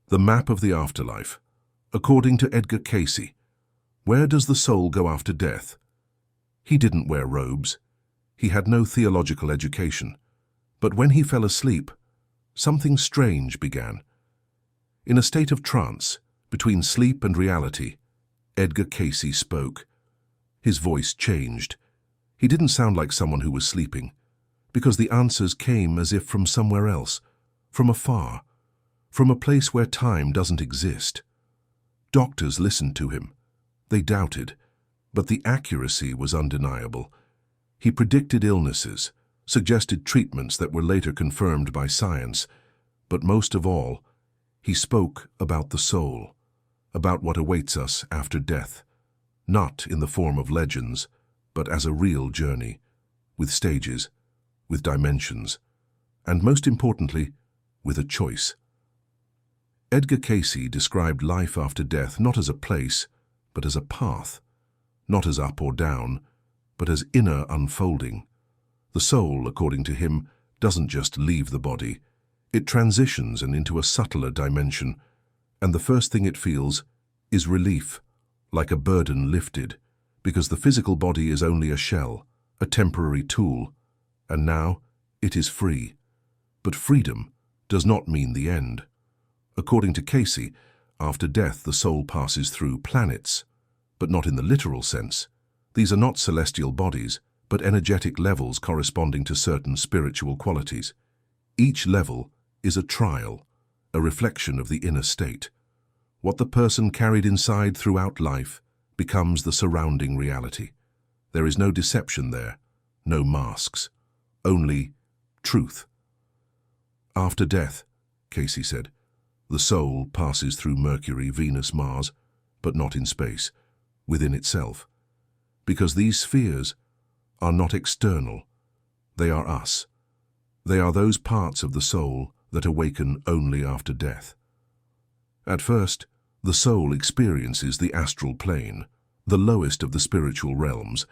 The map of the afterlife. According to Edgar Cayce, where does the soul go after death? He didn't wear robes. He had no theological education. But when he fell asleep, something strange began. In a state of trance, between sleep and reality, Edgar Cayce spoke. His voice changed. He didn't sound like someone who was sleeping, because the answers came as if from somewhere else, from afar, from a place where time doesn't exist. Doctors listened to him. They doubted, but the accuracy was undeniable. He predicted illnesses, suggested treatments that were later confirmed by science, but most of all, he spoke about the soul, about what awaits us after death, not in the form of legends, but as a real journey, with stages, with dimensions, and most importantly, with a choice. Edgar Cayce described life after death not as a place, but as a path, not as up or down, but as inner unfolding. The soul, according to him, doesn't just leave the body. It transitions and into a subtler dimension, and the first thing it feels is relief, like a burden lifted, because the physical body is only a shell, a temporary tool, and now it is free. But freedom does not mean the end. According to Cayce, after death the soul passes through planets, but not in the literal sense. These are not celestial bodies, but energetic levels corresponding to certain spiritual qualities. Each level is a trial, a reflection of the inner state. What the person carried inside throughout life becomes the surrounding reality. There is no deception there, no masks, only truth. After death, Cayce said, the soul passes through Mercury, Venus, Mars, but not in space, within itself. Because these spheres are not external, they are us. They are those parts of the soul that awaken only after death. At first, the soul experiences the astral plane, the lowest of the spiritual realms.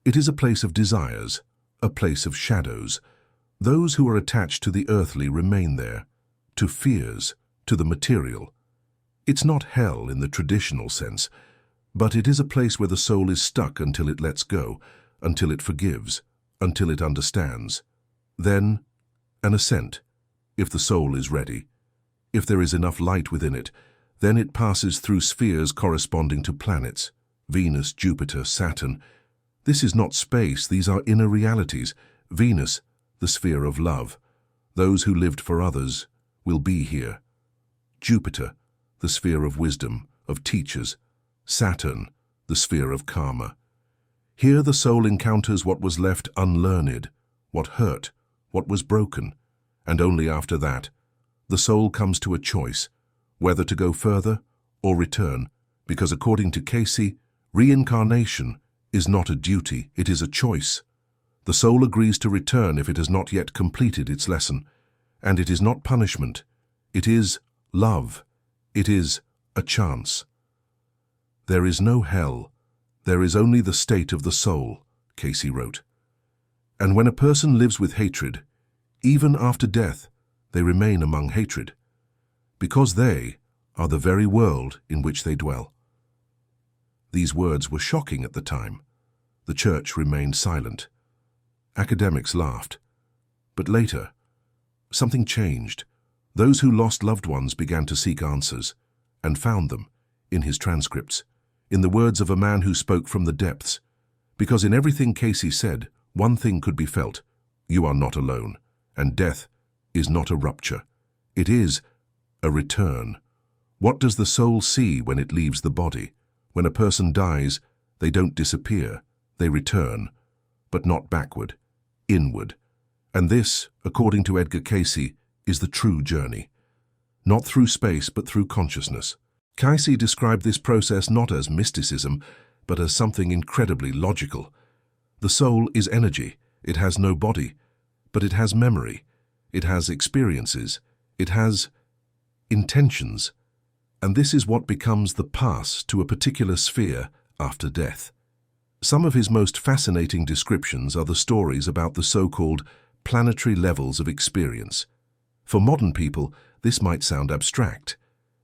It is a place of desires, a place of shadows. Those who are attached to the earthly remain there, to fears, to the material. It's not hell in the traditional sense, but it is a place where the soul is stuck until it lets go, until it forgives, until it understands. Then, an ascent, if the soul is ready. If there is enough light within it, then it passes through spheres corresponding to planets, Venus, Jupiter, Saturn. This is not space, these are inner realities. Venus, the sphere of love. Those who lived for others will be here. Jupiter, the sphere of wisdom, of teachers. Saturn, the sphere of karma. Here the soul encounters what was left unlearned, what hurt, what was broken, and only after that, the soul comes to a choice, whether to go further or return, because according to Cayce, reincarnation is not a duty, it is a choice. The soul agrees to return if it has not yet completed its lesson, and it is not punishment, it is love, it is a chance. There is no hell, there is only the state of the soul, Cayce wrote. And when a person lives with hatred, even after death, they remain among hatred, because they are the very world in which they dwell. These words were shocking at the time. The church remained silent. Academics laughed. But later, something changed. Those who lost loved ones began to seek answers, and found them in his transcripts, in the words of a man who spoke from the depths. Because in everything Cayce said, one thing could be felt: you are not alone, and death is not a rupture. It is a return. What does the soul see when it leaves the body? When a person dies, they don't disappear, they return, but not backward, inward. And this, according to Edgar Cayce, is the true journey. Not through space, but through consciousness. Cayce described this process not as mysticism, but as something incredibly logical. The soul is energy. It has no body, but it has memory. It has experiences. It has intentions. And this is what becomes the pass to a particular sphere after death. Some of his most fascinating descriptions are the stories about the so-called planetary levels of experience. For modern people, this might sound abstract.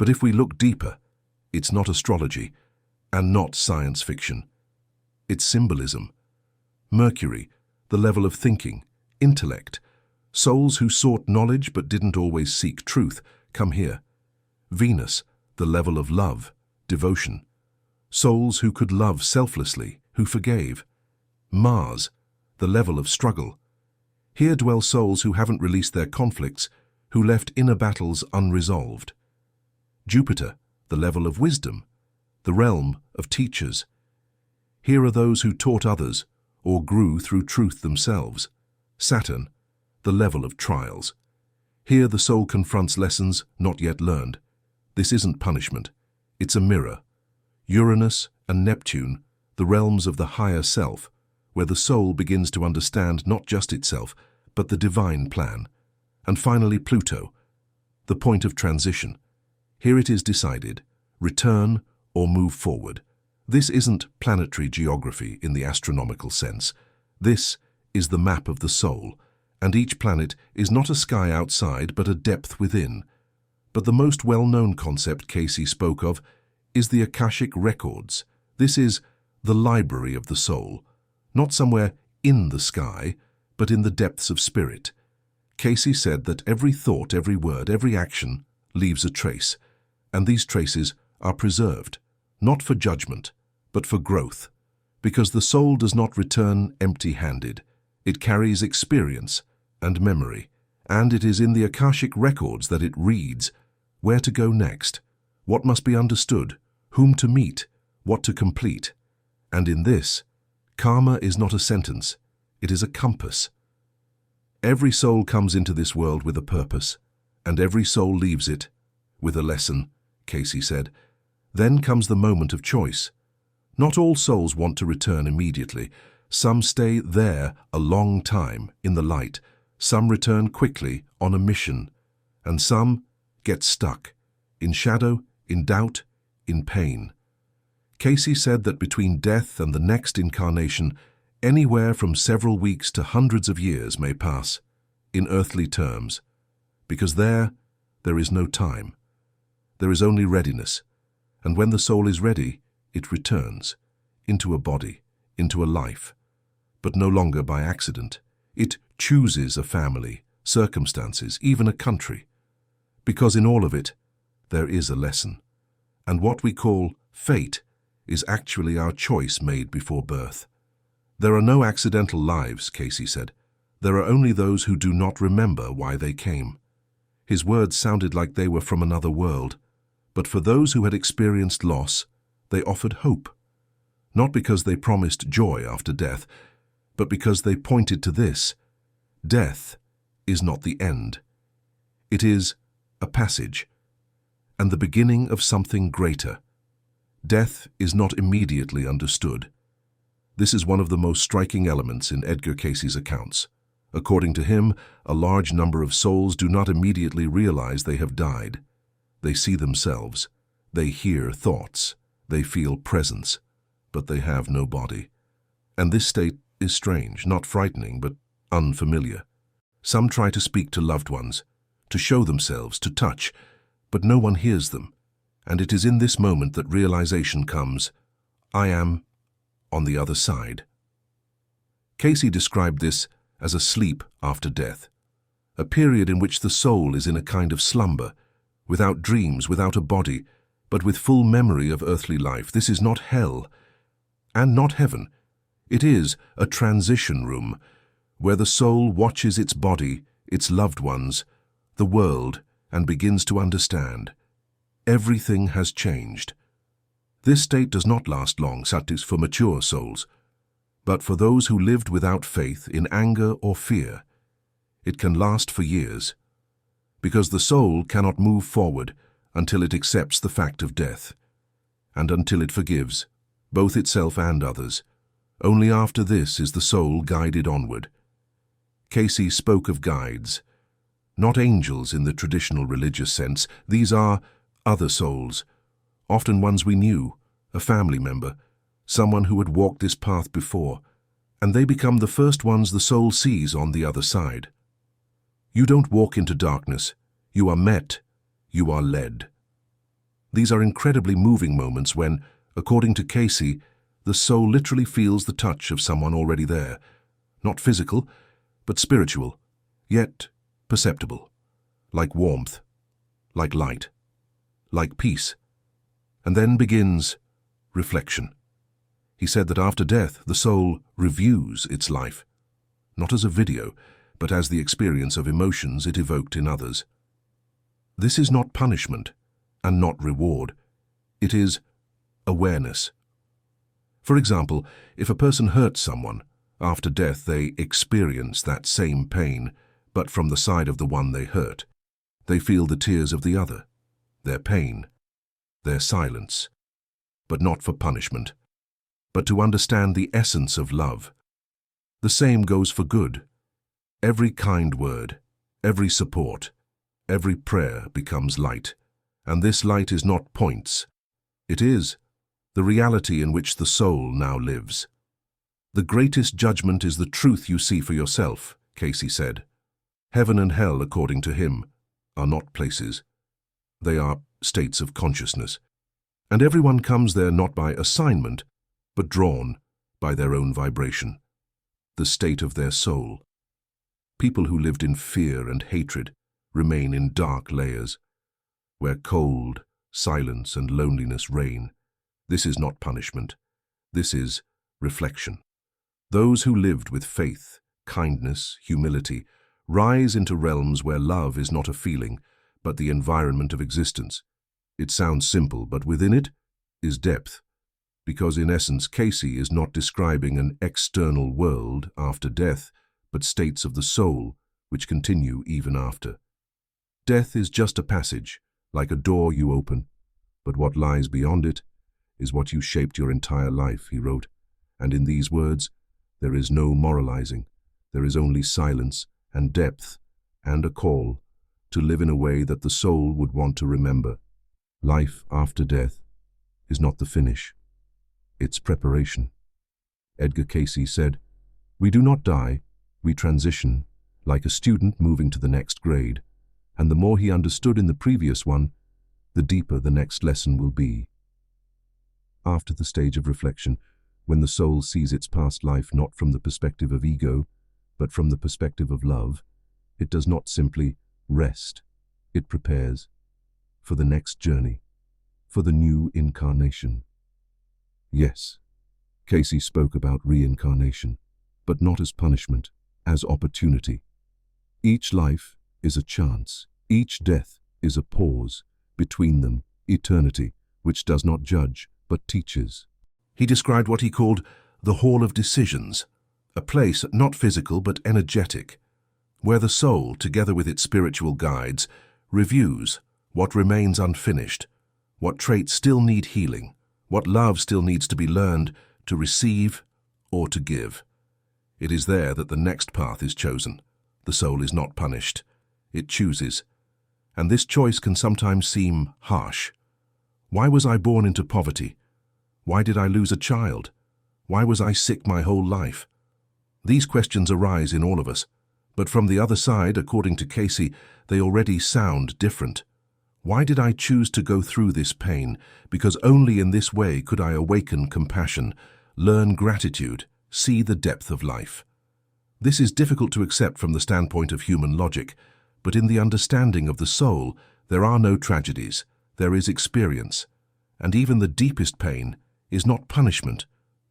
But if we look deeper, it's not astrology and not science fiction. It's symbolism. Mercury, the level of thinking, intellect. Souls who sought knowledge but didn't always seek truth, come here. Venus, the level of love, devotion. Souls who could love selflessly, who forgave. Mars, the level of struggle. Here dwell souls who haven't released their conflicts, who left inner battles unresolved. Jupiter, the level of wisdom, the realm of teachers. Here are those who taught others or grew through truth themselves. Saturn, the level of trials. Here the soul confronts lessons not yet learned. This isn't punishment, it's a mirror. Uranus and Neptune, the realms of the higher self, where the soul begins to understand not just itself, but the divine plan. And finally Pluto, the point of transition. Here it is decided, return or move forward. This isn't planetary geography in the astronomical sense. This is the map of the soul, and each planet is not a sky outside but a depth within. But the most well-known concept Cayce spoke of is the Akashic Records. This is the library of the soul, not somewhere in the sky, but in the depths of spirit. Cayce said that every thought, every word, every action leaves a trace, and these traces are preserved, not for judgment, but for growth, because the soul does not return empty-handed. It carries experience and memory, and it is in the Akashic Records that it reads where to go next, what must be understood, whom to meet, what to complete. And in this, karma is not a sentence, it is a compass. Every soul comes into this world with a purpose, and every soul leaves it with a lesson, Cayce said. Then comes the moment of choice. Not all souls want to return immediately. Some stay there a long time in the light. Some return quickly on a mission. And some get stuck in shadow, in doubt, in pain. Cayce said that between death and the next incarnation, anywhere from several weeks to hundreds of years may pass, in earthly terms, because there is no time. There is only readiness, and when the soul is ready, it returns into a body, into a life, but no longer by accident. It chooses a family, circumstances, even a country, because in all of it, there is a lesson. And what we call fate is actually our choice made before birth. There are no accidental lives, Cayce said. There are only those who do not remember why they came. His words sounded like they were from another world, but for those who had experienced loss, they offered hope. Not because they promised joy after death, but because they pointed to this. Death is not the end. It is a passage, and the beginning of something greater. Death is not immediately understood. This is one of the most striking elements in Edgar Cayce's accounts. According to him, a large number of souls do not immediately realize they have died. They see themselves, they hear thoughts, they feel presence, but they have no body. And this state is strange, not frightening, but unfamiliar. Some try to speak to loved ones, to show themselves, to touch, but no one hears them. And it is in this moment that realization comes. I am on the other side. Cayce described this as a sleep after death, a period in which the soul is in a kind of slumber, without dreams, without a body, but with full memory of earthly life. This is not hell, and not heaven. It is a transition room, where the soul watches its body, its loved ones, the world, and begins to understand. Everything has changed. This state does not last long, such as for mature souls, but for those who lived without faith, in anger or fear, it can last for years, because the soul cannot move forward until it accepts the fact of death, and until it forgives, both itself and others. Only after this is the soul guided onward. Cayce spoke of guides, not angels in the traditional religious sense. These are other souls, often ones we knew, a family member, someone who had walked this path before, and they become the first ones the soul sees on the other side. You don't walk into darkness, you are met, you are led. These are incredibly moving moments when, according to Cayce, the soul literally feels the touch of someone already there. Not physical, but spiritual, yet perceptible. Like warmth, like light, like peace. And then begins reflection. He said that after death, the soul reviews its life, not as a video, but as the experience of emotions it evoked in others. This is not punishment and not reward. It is awareness. For example, if a person hurts someone, after death they experience that same pain, but from the side of the one they hurt. They feel the tears of the other, their pain, their silence, but not for punishment, but to understand the essence of love. The same goes for good. Every kind word, every support, every prayer becomes light, and this light is not points. It is the reality in which the soul now lives. The greatest judgment is the truth you see for yourself, Cayce said. Heaven and hell, according to him, are not places. They are states of consciousness. And everyone comes there not by assignment, but drawn by their own vibration, the state of their soul. People who lived in fear and hatred remain in dark layers, where cold, silence, and loneliness reign. This is not punishment. This is reflection. Those who lived with faith, kindness, humility, rise into realms where love is not a feeling, but the environment of existence. It sounds simple, but within it is depth, because in essence Cayce is not describing an external world after death, but states of the soul which continue even after. Death is just a passage, like a door you open, but what lies beyond it is what you shaped your entire life, he wrote, and in these words, there is no moralizing, there is only silence and depth and a call to live in a way that the soul would want to remember. Life after death is not the finish, it's preparation. Edgar Cayce said, "We do not die, we transition, like a student moving to the next grade, and the more he understood in the previous one, the deeper the next lesson will be." After the stage of reflection, when the soul sees its past life not from the perspective of ego, but from the perspective of love, it does not simply rest, it prepares for the next journey, for the new incarnation. Yes, Cayce spoke about reincarnation, but not as punishment, as opportunity. Each life is a chance, each death is a pause, between them eternity, which does not judge, but teaches. He described what he called the Hall of Decisions, a place not physical but energetic, where the soul, together with its spiritual guides, reviews what remains unfinished, what traits still need healing, what love still needs to be learned to receive or to give. It is there that the next path is chosen. The soul is not punished. It chooses. And this choice can sometimes seem harsh. Why was I born into poverty? Why did I lose a child? Why was I sick my whole life? These questions arise in all of us, but from the other side, according to Cayce, they already sound different. Why did I choose to go through this pain? Because only in this way could I awaken compassion, learn gratitude, see the depth of life. This is difficult to accept from the standpoint of human logic, but in the understanding of the soul, there are no tragedies, there is experience, and even the deepest pain is not punishment,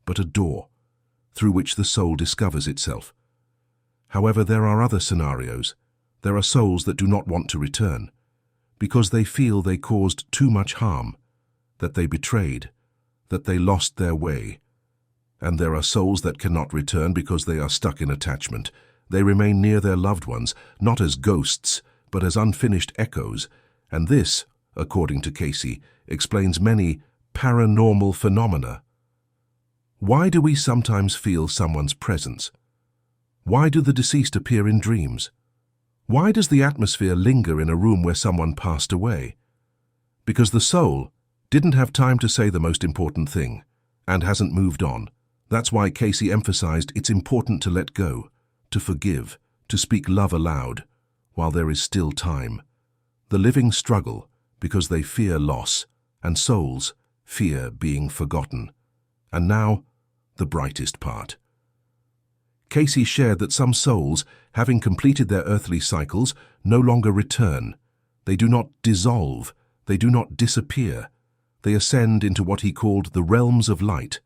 but a door through which the soul discovers itself. However, there are other scenarios. There are souls that do not want to return, because they feel they caused too much harm, that they betrayed, that they lost their way. And there are souls that cannot return because they are stuck in attachment. They remain near their loved ones, not as ghosts, but as unfinished echoes. And this, according to Cayce, explains many paranormal phenomena. Why do we sometimes feel someone's presence? Why do the deceased appear in dreams? Why does the atmosphere linger in a room where someone passed away? Because the soul didn't have time to say the most important thing and hasn't moved on. That's why Cayce emphasized it's important to let go, to forgive, to speak love aloud, while there is still time. The living struggle because they fear loss, and souls fear being forgotten. And now, the brightest part. Cayce shared that some souls, having completed their earthly cycles, no longer return. They do not dissolve, they do not disappear. They ascend into what he called the realms of light,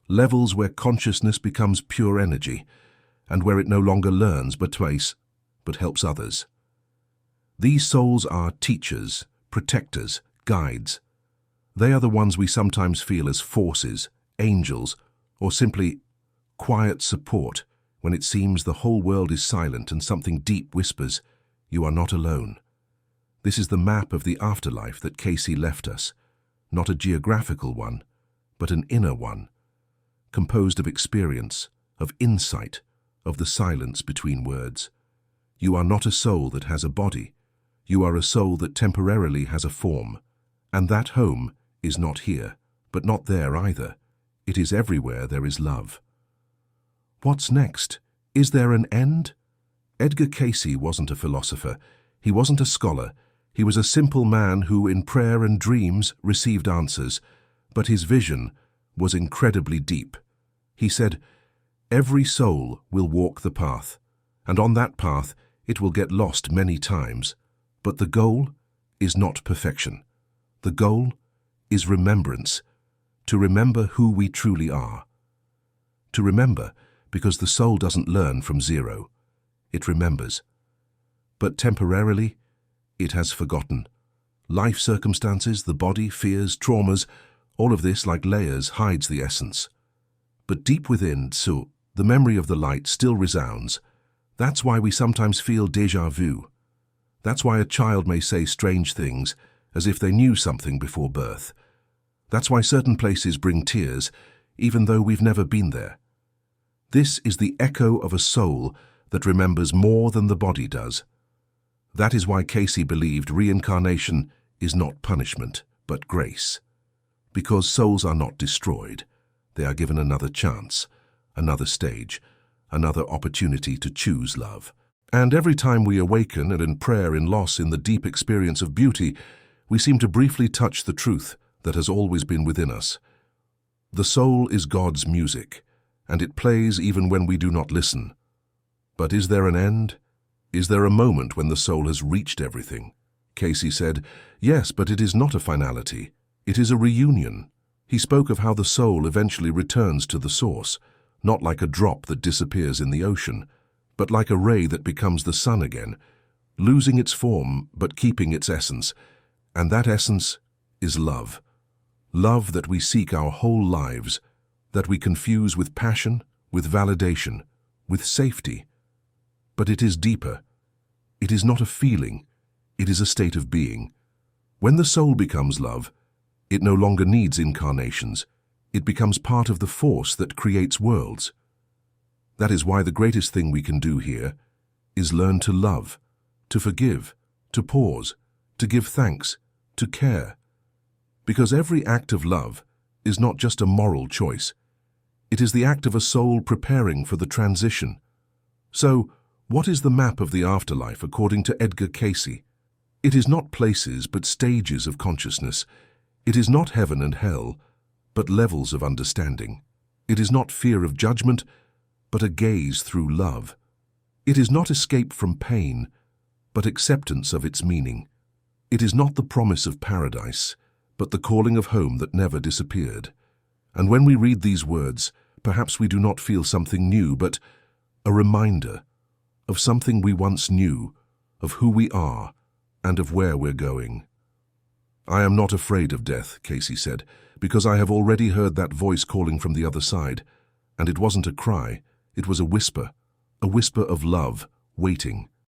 levels where consciousness becomes pure energy, and where it no longer learns but helps others. These souls are teachers, protectors, guides. They are the ones we sometimes feel as forces, angels, or simply quiet support when it seems the whole world is silent and something deep whispers, "You are not alone." This is the map of the afterlife that Cayce left us, not a geographical one, but an inner one, composed of experience, of insight, of the silence between words. You are not a soul that has a body. You are a soul that temporarily has a form, and that home is not here, but not there either. It is everywhere there is love. What's next? Is there an end? Edgar Cayce wasn't a philosopher. He wasn't a scholar. He was a simple man who, in prayer and dreams, received answers, but his vision was incredibly deep. He said, "Every soul will walk the path, and on that path it will get lost many times. But the goal is not perfection. The goal is remembrance, to remember who we truly are. To remember, because the soul doesn't learn from zero. It remembers. But temporarily, it has forgotten. Life circumstances, the body, fears, traumas, all of this, like layers, hides the essence. But deep within, the memory of the light still resounds. That's why we sometimes feel déjà vu. That's why a child may say strange things, as if they knew something before birth. That's why certain places bring tears, even though we've never been there. This is the echo of a soul that remembers more than the body does. That is why Cayce believed reincarnation is not punishment, but grace. Because souls are not destroyed, they are given another chance, another stage, another opportunity to choose love. And every time we awaken and in prayer, in loss, in the deep experience of beauty, we seem to briefly touch the truth that has always been within us. The soul is God's music, and it plays even when we do not listen. But is there an end? Is there a moment when the soul has reached everything? Cayce said, yes, but it is not a finality. It is a reunion. He spoke of how the soul eventually returns to the source, not like a drop that disappears in the ocean, but like a ray that becomes the sun again, losing its form but keeping its essence. And that essence is love. Love that we seek our whole lives, that we confuse with passion, with validation, with safety. But it is deeper. It is not a feeling. It is a state of being. When the soul becomes love, it no longer needs incarnations. It becomes part of the force that creates worlds. That is why the greatest thing we can do here is learn to love, to forgive, to pause, to give thanks, to care. Because every act of love is not just a moral choice. It is the act of a soul preparing for the transition. So, what is the map of the afterlife according to Edgar Cayce? It is not places but stages of consciousness. It is not heaven and hell, but levels of understanding. It is not fear of judgment, but a gaze through love. It is not escape from pain, but acceptance of its meaning. It is not the promise of paradise, but the calling of home that never disappeared. And when we read these words, perhaps we do not feel something new, but a reminder of something we once knew, of who we are, and of where we're going. I am not afraid of death, Cayce said, because I have already heard that voice calling from the other side, and it wasn't a cry, it was a whisper of love, waiting.